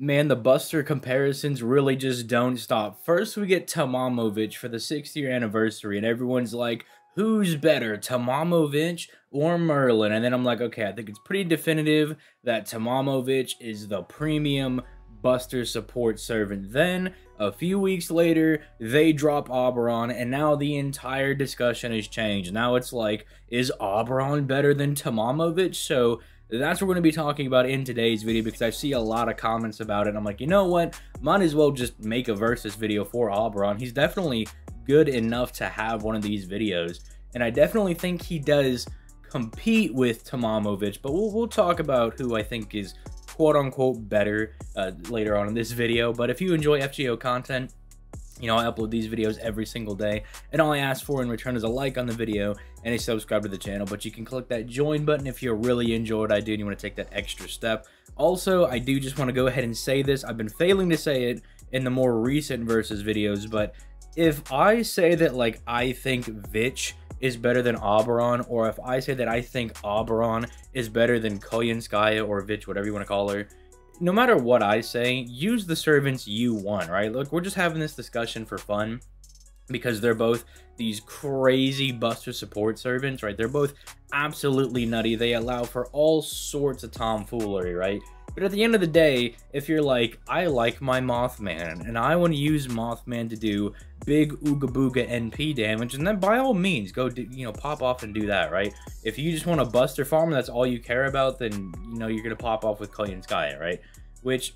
Man, the Buster comparisons really just don't stop. First, we get Tomamovich for the 6th-year anniversary, and everyone's like, who's better, Tomamovich or Merlin? And then I'm like, okay, I think it's pretty definitive that Tomamovich is the premium Buster support servant. Then, a few weeks later, they drop Oberon, and now the entire discussion has changed. Now it's like, is Oberon better than Tomamovich? So that's what we're going to be talking about in today's video, because I see a lot of comments about it. I'm like, you know what? Might as well just make a versus video for Oberon. He's definitely good enough to have one of these videos, and I definitely think he does compete with Tomamovich, but we'll talk about who I think is quote-unquote better later on in this video. But if you enjoy FGO content, you know, I upload these videos every single day, and all I ask for in return is a like on the video and a subscribe to the channel. But you can click that join button if you really enjoy what I do and you want to take that extra step. Also, I do just want to go ahead and say this. I've been failing to say it in the more recent versus videos, but if I say that, like, I think Vich is better than Oberon, or if I say that I think Oberon is better than Koyenskaya or Vich, whatever you want to call her, no matter what I say, use the servants you want, right? Look, we're just having this discussion for fun because they're both these crazy Buster support servants, right? They're both absolutely nutty. They allow for all sorts of tomfoolery, right? But at the end of the day, if you're like, I like my Mothman, and I want to use Mothman to do big Ooga Booga NP damage, and then by all means, go do, you know, pop off and do that, right? If you just want a Buster farm, that's all you care about, then, you know, you're going to pop off with Koyenskaya, right? Which,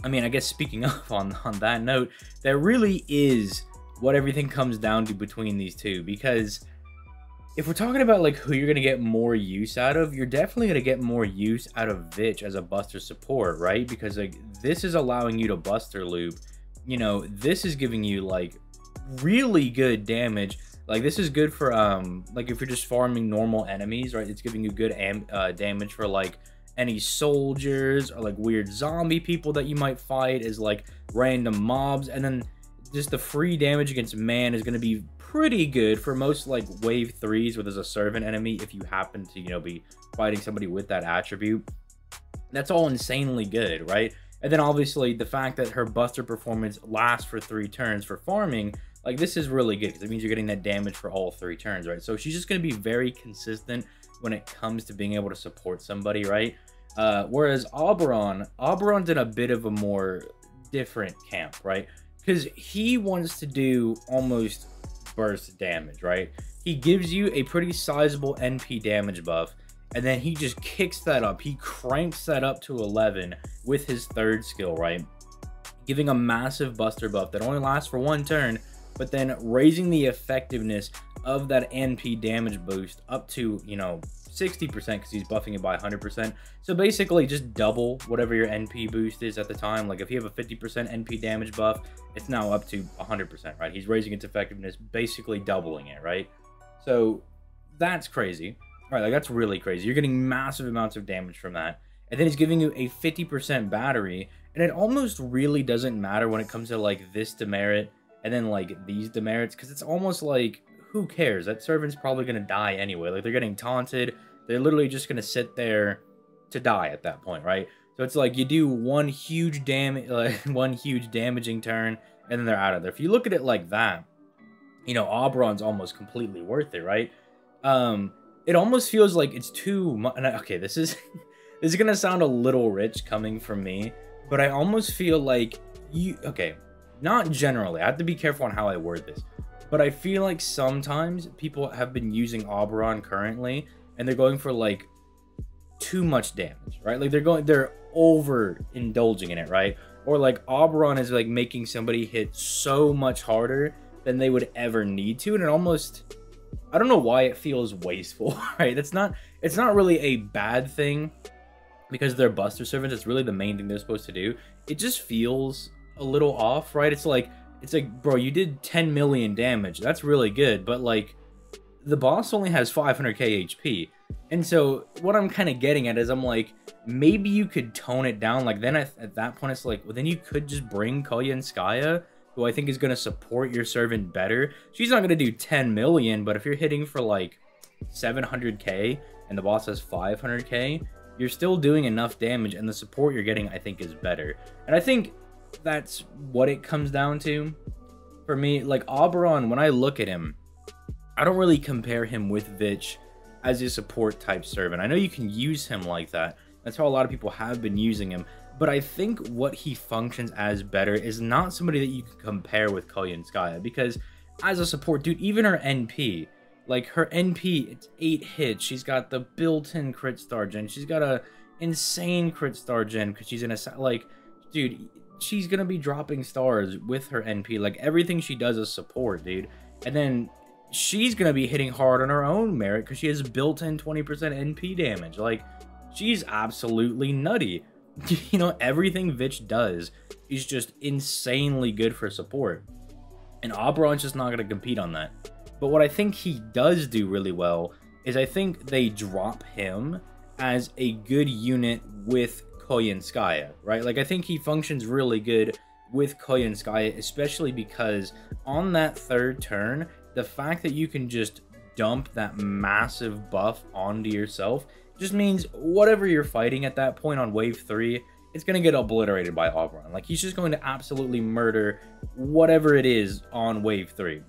I mean, I guess speaking of on that note, that really is what everything comes down to between these two, because if we're talking about like who you're going to get more use out of, you're definitely going to get more use out of Vich as a Buster support, right? Because like this is allowing you to Buster loop, you know, this is giving you like really good damage. Like this is good for like if you're just farming normal enemies, right? It's giving you good damage for like any soldiers or like weird zombie people that you might fight as like random mobs. And then just the free damage against man is going to be pretty good for most like wave 3s where there's a servant enemy, if you happen to, you know, be fighting somebody with that attribute. That's all insanely good, right? And then obviously the fact that her Buster performance lasts for 3 turns for farming, like this is really good because it means you're getting that damage for all 3 turns, right? So she's just going to be very consistent when it comes to being able to support somebody, right? Whereas Oberon's in a bit of a more different camp, right? Because he wants to do almost burst damage, right? He gives you a pretty sizable NP damage buff, and then he just kicks that up. He cranks that up to 11 with his 3rd skill, right? Giving a massive Buster buff that only lasts for 1 turn, but then raising the effectiveness of that NP damage boost up to, you know, 60% because he's buffing it by 100%. So basically just double whatever your NP boost is at the time. Like if you have a 50% NP damage buff, it's now up to 100%, right? He's raising its effectiveness, basically doubling it, right? So that's crazy. All right, like that's really crazy. You're getting massive amounts of damage from that. And then he's giving you a 50% battery. And it almost really doesn't matter when it comes to like this demerit and then like these demerits, because it's almost like, who cares? That servant's probably going to die anyway. Like they're getting taunted. They're literally just going to sit there to die at that point, right? So it's like you do one huge damaging turn and then they're out of there. If you look at it like that, you know, Oberon's almost completely worth it, right? It almost feels like it's too much. Okay, this is this is going to sound a little rich coming from me, but I almost feel like okay, not generally. I have to be careful on how I word this. But I feel like sometimes people have been using Oberon currently, and they're going for like too much damage, right? Like they're overindulging in it, right? Or like Oberon is like making somebody hit so much harder than they would ever need to, and it almost, I don't know why it feels wasteful, right? It's not really a bad thing because they're Buster servants. It's really the main thing they're supposed to do. It just feels a little off, right? It's like, bro, you did 10 million damage. That's really good, but like the boss only has 500k HP. And so what I'm kind of getting at is I'm like, maybe you could tone it down. Like then at that point, it's like, well, then you could just bring Koyenskaya, who I think is going to support your servant better. She's not going to do 10 million, but if you're hitting for like 700k and the boss has 500k, you're still doing enough damage, and the support you're getting, I think, is better. And I think that's what it comes down to for me. Like, Oberon, when I look at him, I don't really compare him with Vich as a support type servant. I know you can use him like that. That's how a lot of people have been using him. But I think what he functions as better is not somebody that you can compare with Koyenskaya, because as a support, dude, even her NP, like her NP, it's 8 hits. She's got the built-in crit star gen. She's got a insane crit star gen because she's in a, like, dude, she's gonna be dropping stars with her NP. Like, everything she does is support, dude. And then she's gonna be hitting hard on her own merit because she has built-in 20% NP damage. Like, she's absolutely nutty. You know, everything Vich does is just insanely good for support. And Oberon's just not going to compete on that. But what I think he does do really well is I think they drop him as a good unit with Koyenskaya, right? Like, I think he functions really good with Koyenskaya, especially because on that third turn, the fact that you can just dump that massive buff onto yourself just means whatever you're fighting at that point on wave 3, it's going to get obliterated by Oberon. Like, he's just going to absolutely murder whatever it is on wave 3.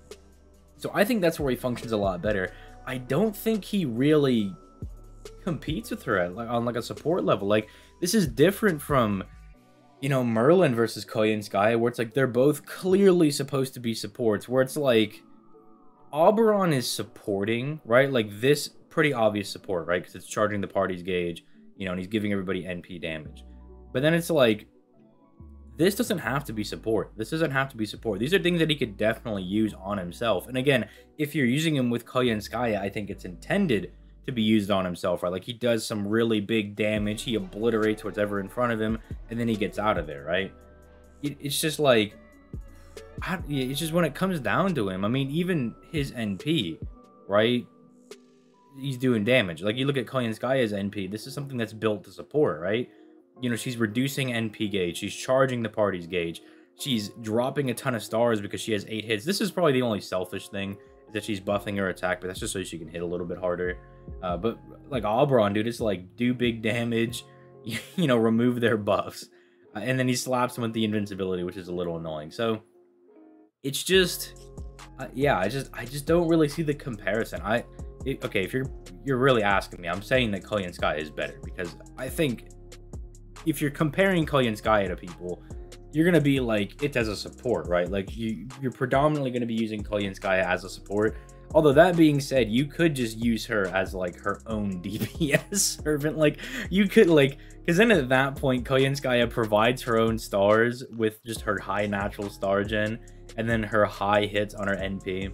So I think that's where he functions a lot better. I don't think he really competes with her at, like, on like a support level. Like, this is different from, you know, Merlin versus Koyenskaya, where it's like they're both clearly supposed to be supports, where it's like Oberon is supporting, right? Like, this pretty obvious support, right? Because it's charging the party's gauge, you know, and he's giving everybody NP damage. But then it's like, this doesn't have to be support. This doesn't have to be support. These are things that he could definitely use on himself. And again, if you're using him with Koyenskaya, I think it's intended to be used on himself, right? Like, he does some really big damage, he obliterates whatever in front of him, and then he gets out of there, right? It's just like, it's just when it comes down to him, I mean, even his NP, right? He's doing damage. Like, you look at Koyenskaya's NP, this is something that's built to support, right? You know, she's reducing NP gauge, she's charging the party's gauge, she's dropping a ton of stars because she has 8 hits. This is probably the only selfish thing, is that she's buffing her attack, but that's just so she can hit a little bit harder. But like Oberon, dude, it's like, do big damage, you know, remove their buffs, and then he slaps them with the invincibility, which is a little annoying. So it's just, yeah, I just don't really see the comparison. Okay, if you're really asking me, I'm saying that Koyenskaya is better, because I think if you're comparing Koyenskaya to people, you're gonna be like, it's as a support, right? Like, you're predominantly gonna be using Koyenskaya as a support. Although, that being said, you could just use her as like her own DPS servant. Like, you could, like, because then at that point, Koyenskaya provides her own stars with just her high natural star gen, and then her high hits on her NP.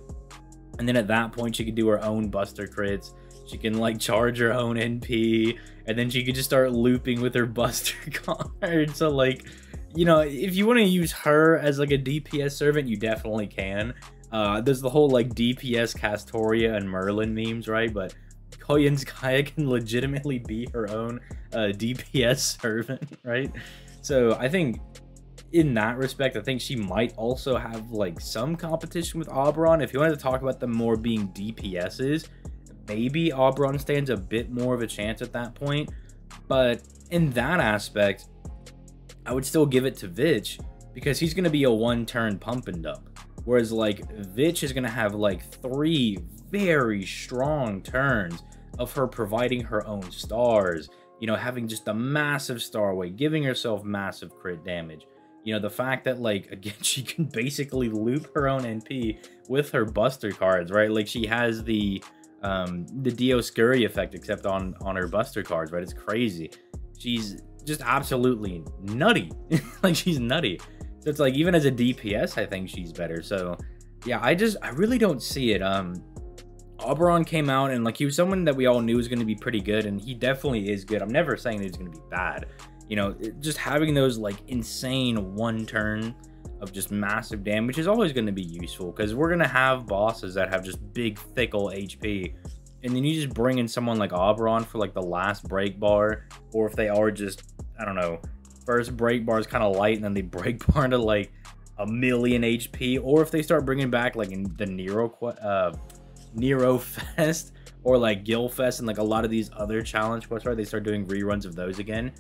And then at that point, she could do her own buster crits. She can, like, charge her own NP, and then she could just start looping with her buster card. So, like, you know, if you want to use her as like a DPS servant, you definitely can. There's the whole like DPS Castoria and Merlin memes, right? But Koyenskaya can legitimately be her own DPS servant, right? So I think in that respect, I think she might also have like some competition with Oberon. If you wanted to talk about them more being DPSs, maybe Oberon stands a bit more of a chance at that point. But in that aspect, I would still give it to Vich, because he's going to be a one-turn pump and dump. Whereas, like, Vich is going to have, like, 3 very strong turns of her providing her own stars. You know, having just a massive star weight, giving herself massive crit damage. You know, the fact that, like, again, she can basically loop her own NP with her buster cards, right? Like, she has the Dioscuri effect, except on her buster cards, right? It's crazy. She's just absolutely nutty. Like, she's nutty. So it's like, even as a DPS, I think she's better. So yeah, I really don't see it. Oberon came out, and like, he was someone that we all knew was going to be pretty good, and he definitely is good. I'm never saying that he's going to be bad. You know, just having those like insane one turn of just massive damage is always going to be useful, because we're going to have bosses that have just big fickle HP. And then you just bring in someone like Oberon for like the last break bar, or if they are just, I don't know, first break bar is kind of light and then they break bar into like 1,000,000 HP, or if they start bringing back like in the Nero Fest or like Gilfest and like a lot of these other challenge quests, right? They start doing reruns of those again.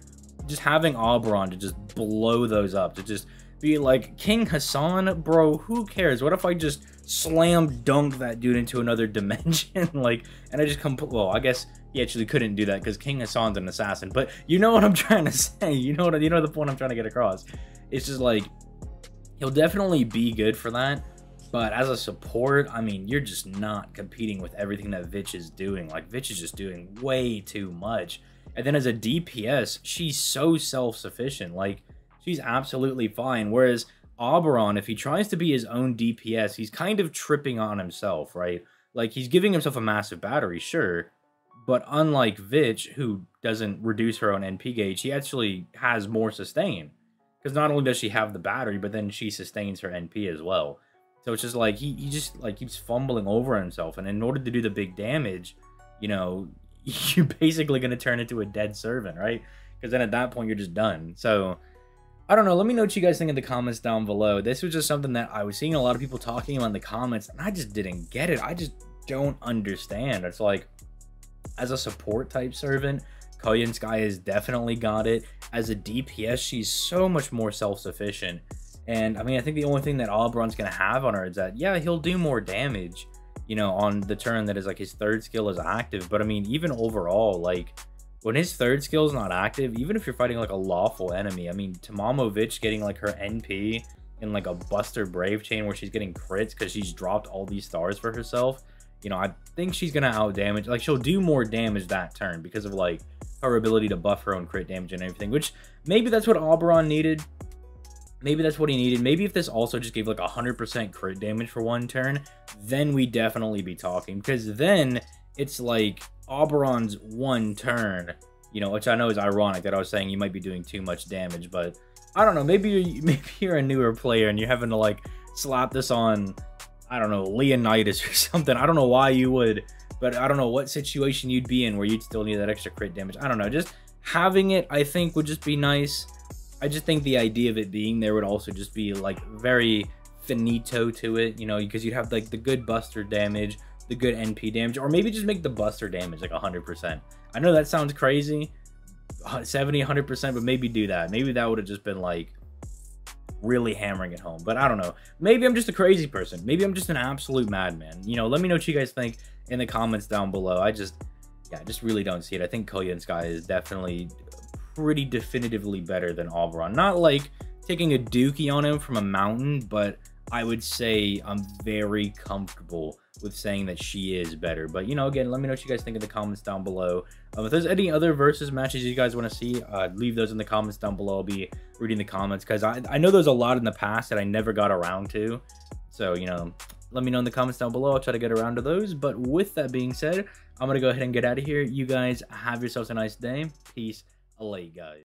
Just having Oberon to just blow those up, to just be like, King Hassan, bro, who cares? What if I just slam dunk that dude into another dimension? Like, and I just come, well, I guess he actually couldn't do that because King Hassan's an assassin, but you know what I'm trying to say. You know the point I'm trying to get across. It's just like, he'll definitely be good for that, but as a support, I mean, you're just not competing with everything that Vitch is doing. Like, Vitch is just doing way too much. And then as a DPS, she's so self-sufficient. Like, she's absolutely fine. Whereas Oberon, if he tries to be his own DPS, he's kind of tripping on himself, right? Like, he's giving himself a massive battery, sure. But unlike Vitch, who doesn't reduce her own NP gauge, he actually has more sustain. Because not only does she have the battery, but then she sustains her NP as well. So it's just like, he just like keeps fumbling over himself. And in order to do the big damage, you know, you're basically going to turn into a dead servant, right? Because then at that point, you're just done. So, I don't know. Let me know what you guys think in the comments down below. This was just something that I was seeing a lot of people talking about in the comments, and I just didn't get it. I just don't understand. It's like, as a support type servant, Kauyan Sky has definitely got it. As a DPS, she's so much more self-sufficient. And, I mean, I think the only thing that Oberon's going to have on her is that, yeah, he'll do more damage, you know, on the turn that is, like, his third skill is active. But, I mean, even overall, like, when his third skill is not active, even if you're fighting, like, a lawful enemy, I mean, Tamamo Vitch getting, like, her NP in, like, a Buster Brave chain where she's getting crits because she's dropped all these stars for herself, you know, I think she's going to out-damage. Like, she'll do more damage that turn because of, like, her ability to buff her own crit damage and everything, which maybe that's what Oberon needed. Maybe that's what he needed. Maybe if this also just gave like 100% crit damage for one turn, then we'd definitely be talking. Because then it's like Oberon's one turn, you know, which I know is ironic that I was saying you might be doing too much damage, but I don't know. Maybe you're a newer player and you're having to like slap this on, I don't know, Leonidas or something. I don't know why you would, but I don't know what situation you'd be in where you'd still need that extra crit damage. I don't know. Just having it, I think, would just be nice. I just think the idea of it being there would also just be like very finito to it, you know, because you'd have like the good buster damage, the good NP damage, or maybe just make the buster damage like 100%. I know that sounds crazy, 70, 100%, but maybe do that. Maybe that would have just been like really hammering it home, but I don't know. Maybe I'm just a crazy person. Maybe I'm just an absolute madman. You know, let me know what you guys think in the comments down below. I just really don't see it. I think Kauyan Sky is definitely pretty definitively better than Oberon. Not like taking a dookie on him from a mountain, but I would say I'm very comfortable with saying that she is better. But, you know, again, let me know what you guys think in the comments down below. If there's any other versus matches you guys want to see, leave those in the comments down below. I'll be reading the comments because I know there's a lot in the past that I never got around to. So, you know, let me know in the comments down below. I'll try to get around to those. But with that being said, I'm going to go ahead and get out of here. You guys have yourselves a nice day. Peace. Alay, guys.